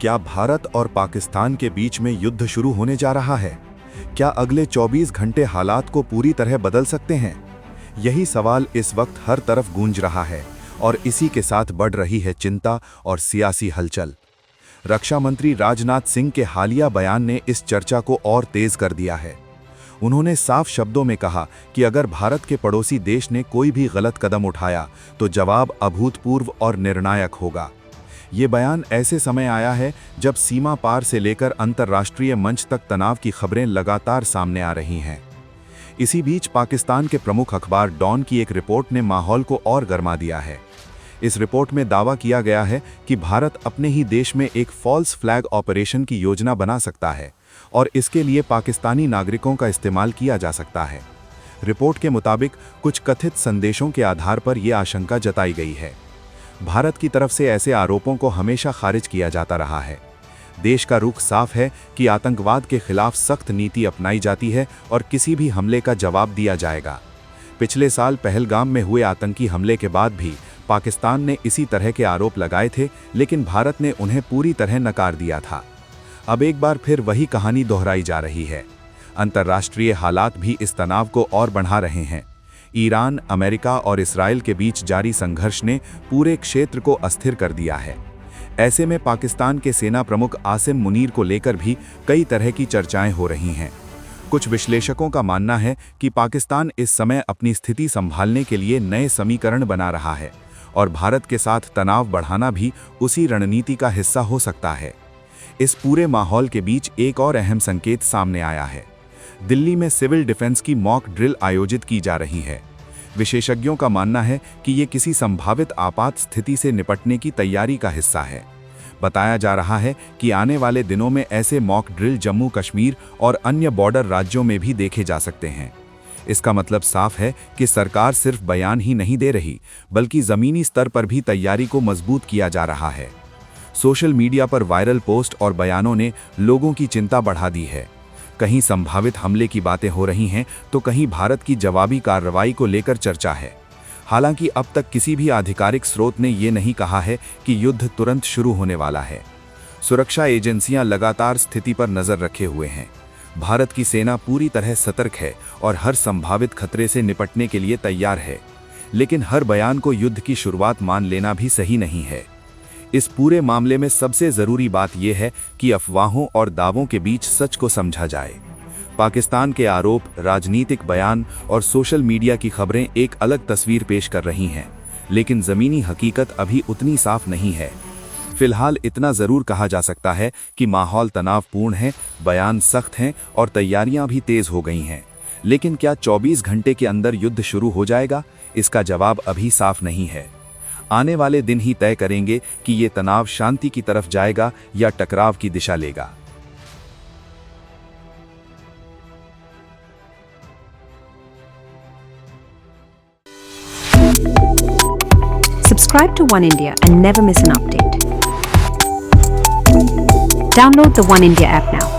क्या भारत और पाकिस्तान के बीच में युद्ध शुरू होने जा रहा है? क्या अगले 24 घंटे हालात को पूरी तरह बदल सकते हैं? यही सवाल इस वक्त हर तरफ गूंज रहा है और इसी के साथ बढ़ रही है चिंता और सियासी हलचल। रक्षा मंत्री राजनाथ सिंह के हालिया बयान ने इस चर्चा को और तेज कर दिया है। उन्होंने साफ शब्दों में कहा कि अगर भारत के पड़ोसी देश ने कोई भी गलत कदम उठाया तो जवाब अभूतपूर्व और निर्णायक होगा। ये बयान ऐसे समय आया है जब सीमा पार से लेकर अंतर्राष्ट्रीय मंच तक तनाव की खबरें लगातार सामने आ रही हैं। इसी बीच पाकिस्तान के प्रमुख अखबार डॉन की एक रिपोर्ट ने माहौल को और गर्मा दिया है। इस रिपोर्ट में दावा किया गया है कि भारत अपने ही देश में एक फॉल्स फ्लैग ऑपरेशन की योजना बना सकता है और इसके लिए पाकिस्तानी नागरिकों का इस्तेमाल किया जा सकता है। रिपोर्ट के मुताबिक कुछ कथित संदेशों के आधार पर यह आशंका जताई गई है। भारत की तरफ से ऐसे आरोपों को हमेशा खारिज किया जाता रहा है। देश का रुख साफ है कि आतंकवाद के खिलाफ सख्त नीति अपनाई जाती है और किसी भी हमले का जवाब दिया जाएगा। पिछले साल पहलगाम में हुए आतंकी हमले के बाद भी पाकिस्तान ने इसी तरह के आरोप लगाए थे, लेकिन भारत ने उन्हें पूरी तरह नकार दिया था। अब एक बार फिर वही कहानी दोहराई जा रही है। अंतर्राष्ट्रीय हालात भी इस तनाव को और बढ़ा रहे हैं। ईरान, अमेरिका और इस्राएल के बीच जारी संघर्ष ने पूरे क्षेत्र को अस्थिर कर दिया है। ऐसे में पाकिस्तान के सेना प्रमुख आसिम मुनीर को लेकर भी कई तरह की चर्चाएं हो रही हैं। कुछ विश्लेषकों का मानना है कि पाकिस्तान इस समय अपनी स्थिति संभालने के लिए नए समीकरण बना रहा है और भारत के साथ तनाव बढ़ाना भी उसी रणनीति का हिस्सा हो सकता है। इस पूरे माहौल के बीच एक और अहम संकेत सामने आया है। दिल्ली में सिविल डिफेंस की मॉक ड्रिल आयोजित की जा रही है। विशेषज्ञों का मानना है कि ये किसी संभावित आपात स्थिति से निपटने की तैयारी का हिस्सा है। बताया जा रहा है कि आने वाले दिनों में ऐसे मॉक ड्रिल जम्मू कश्मीर और अन्य बॉर्डर राज्यों में भी देखे जा सकते हैं। इसका मतलब साफ है कि सरकार सिर्फ बयान ही नहीं दे रही, बल्कि ज़मीनी स्तर पर भी तैयारी को मजबूत किया जा रहा है। सोशल मीडिया पर वायरल पोस्ट और बयानों ने लोगों की चिंता बढ़ा दी है। कहीं संभावित हमले की बातें हो रही हैं तो कहीं भारत की जवाबी कार्रवाई को लेकर चर्चा है। हालांकि अब तक किसी भी आधिकारिक स्रोत ने ये नहीं कहा है कि युद्ध तुरंत शुरू होने वाला है। सुरक्षा एजेंसियां लगातार स्थिति पर नजर रखे हुए हैं। भारत की सेना पूरी तरह सतर्क है और हर संभावित खतरे से निपटने के लिए तैयार है, लेकिन हर बयान को युद्ध की शुरुआत मान लेना भी सही नहीं है। इस पूरे मामले में सबसे जरूरी बात यह है कि अफवाहों और दावों के बीच सच को समझा जाए। पाकिस्तान के आरोप, राजनीतिक बयान और सोशल मीडिया की खबरें एक अलग तस्वीर पेश कर रही हैं, लेकिन ज़मीनी हकीकत अभी उतनी साफ नहीं है। फिलहाल इतना ज़रूर कहा जा सकता है कि माहौल तनावपूर्ण है, बयान सख्त हैं और तैयारियां भी तेज़ हो गई हैं। लेकिन क्या 24 घंटे के अंदर युद्ध शुरू हो जाएगा? इसका जवाब अभी साफ नहीं है। आने वाले दिन ही तय करेंगे कि ये तनाव शांति की तरफ जाएगा या टकराव की दिशा लेगा। Subscribe to One India and never miss an update. Download the One India app now.